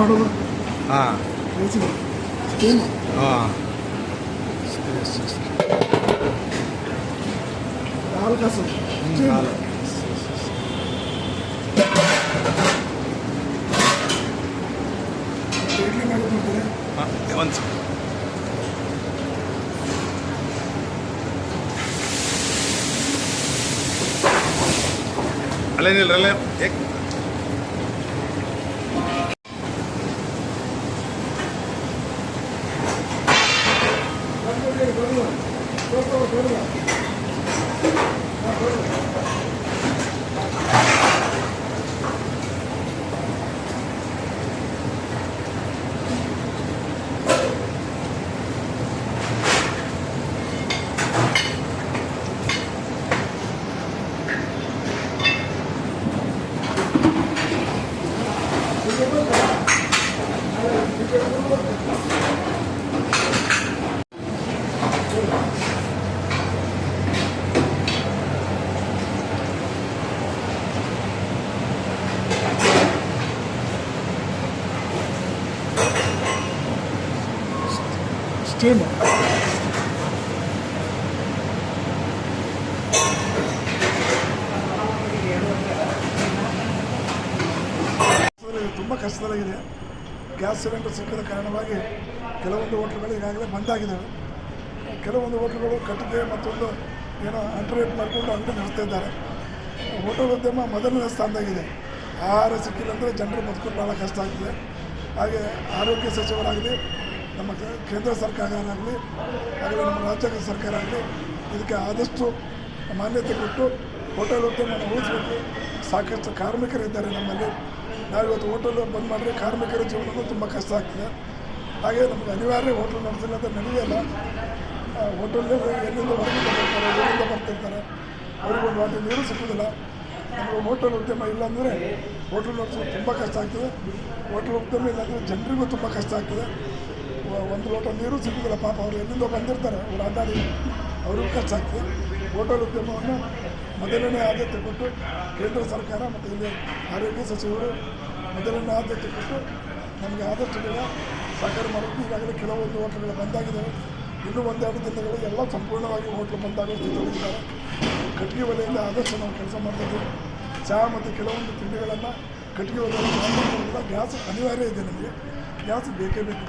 ಮಾಡೋದು ಹಾಂ ಸ್ಟೀಮ್ ಹಾಂ ಹಾಲು ಕಾಸು ಹಾಲು ಇಡ್ಲಿ ಮಾಡೋದು ಮಾಡ್ತಾರೆ ಒಂದು ಅಲ್ಲೇನಿಲ್ಲ ಅಲ್ಲೇ ಸ್ಟೀಮ್ ತುಂಬ ಕಷ್ಟದಲ್ಲಿದೆ. ಗ್ಯಾಸ್ ಸಿಲಿಂಡರ್ ಸಿಕ್ಕದ ಕಾರಣವಾಗಿ ಕೆಲವೊಂದು ಹೋಟ್ಲುಗಳು ಈಗಾಗಲೇ ಬಂದಾಗಿದ್ದಾವೆ. ಕೆಲವೊಂದು ಹೋಟ್ಲುಗಳು ಕಟ್ಟಿಗೆ ಮತ್ತೊಂದು ಏನೋ ಅಂಟರ್ರೇಟ್ ಮಾಡಿಕೊಂಡು ಅಂಗಡಿ ನಡೆಸ್ತಾ ಇದ್ದಾರೆ. ಹೋಟೆಲ್ ಉದ್ಯಮ ಮೊದಲನೇ ಸ್ಥಾನದಾಗಿದೆ. ಆಹಾರ ಸಿಕ್ಕಿಲ್ಲ ಅಂದರೆ ಜನರು ಬದುಕೋದು ಭಾಳ ಕಷ್ಟ ಆಗ್ತದೆ. ಹಾಗೆ ಆರೋಗ್ಯ ಸಚಿವರಾಗಲಿ, ನಮ್ಮ ಕೇಂದ್ರ ಸರ್ಕಾರ ಆಗಲಿ, ಹಾಗೆ ನಮ್ಮ ರಾಜ್ಯ ಸರ್ಕಾರ ಆಗಲಿ ಇದಕ್ಕೆ ಆದಷ್ಟು ಮಾನ್ಯತೆ ಕೊಟ್ಟು ಹೋಟೆಲ್ ಉದ್ಯಮವನ್ನು ಉಳಿಸಬೇಕು. ಸಾಕಷ್ಟು ಕಾರ್ಮಿಕರಿದ್ದಾರೆ ನಮ್ಮಲ್ಲಿ. ನಾವಿವತ್ತು ಹೋಟೆಲ್ ಬಂದ್ ಮಾಡಿದ್ರೆ ಕಾರ್ಮಿಕರ ಜೀವನವೂ ತುಂಬ ಕಷ್ಟ ಆಗ್ತದೆ. ಹಾಗೆ ನಮಗೆ ಅನಿವಾರ್ಯ ಹೋಟೆಲ್ ನಡೆಸಿಲ್ಲ ಅಂತ ನಡೆಯಲ್ಲ. ಹೋಟೆಲ್ ಎಲ್ಲಿಂದ ಹೊರಗಿಂದ ಬರ್ತಾರೆ, ಊರಿಂದ ಬರ್ತಿರ್ತಾರೆ, ಅವ್ರಿಗೊಂದು ವಾಟಿ ನೀರು ಸಿಗೋದಿಲ್ಲ. ನಮಗೆ ಹೋಟೆಲ್ ಉದ್ಯಮ ಇಲ್ಲಾಂದರೆ ಹೋಟೆಲ್ ನಡೆಸೋದು ತುಂಬ ಕಷ್ಟ ಆಗ್ತದೆ. ಹೋಟೆಲ್ ಉದ್ಯಮ ಇಲ್ಲಾಂದರೆ ಜನರಿಗೂ ತುಂಬ ಕಷ್ಟ ಆಗ್ತದೆ. ಒಂದು ಲೋಟ ನೀರು ಸಿಗೋದಿಲ್ಲ. ಪಾಪ ಅವರು ಎಲ್ಲಿಂದ ಬಂದಿರ್ತಾರೆ, ಅವ್ರು ಅಡ್ಡಾಡಿ ಅವ್ರಿಗೂ ಕಷ್ಟ ಆಗ್ತದೆ. ಹೋಟೆಲ್ ಉದ್ಯಮವನ್ನು ಮೊದಲನೇ ಆದ್ಯತೆ ಕೊಟ್ಟು ಕೇಂದ್ರ ಸರ್ಕಾರ ಮತ್ತು ಇಲ್ಲಿ ಆರೋಗ್ಯ ಸಚಿವರು ಮೊದಲನೇ ಆದ್ಯತೆ ಕೊಟ್ಟು ನಮಗೆ ಆದಷ್ಟು ಬೇಗ ಸಹಕಾರ ಮಾಡಬೇಕು. ಈಗಾಗಲೇ ಕೆಲವೊಂದು ಹೋಟ್ಲುಗಳು ಬಂದಾಗಿದ್ದಾವೆ. ಇನ್ನೂ ಒಂದೆರಡು ದಿನಗಳು ಎಲ್ಲ ಸಂಪೂರ್ಣವಾಗಿ ಹೋಟ್ಲು ಬಂದಾಗೋ ಸ್ಥಿತಿಯಲ್ಲಿದ್ದಾರೆ. ಕಟ್ಟಿಗೆ ಒಲೆಯಿಂದ ಆದಷ್ಟು ನಾವು ಕೆಲಸ ಮಾಡ್ತಿದ್ದೀವಿ. ಚಹಾ ಮತ್ತು ಕೆಲವೊಂದು ತಿಂಡಿಗಳನ್ನು ಕಟ್ಟಿಗೆ ಒಲೆಯಲ್ಲಿ ಮಾಡೋದ್ರಿಂದ ಗ್ಯಾಸ್ ಅನಿವಾರ್ಯ ಇದೆ. ನಮಗೆ ಗ್ಯಾಸ್ ಬೇಕೇ ಬೇಕು.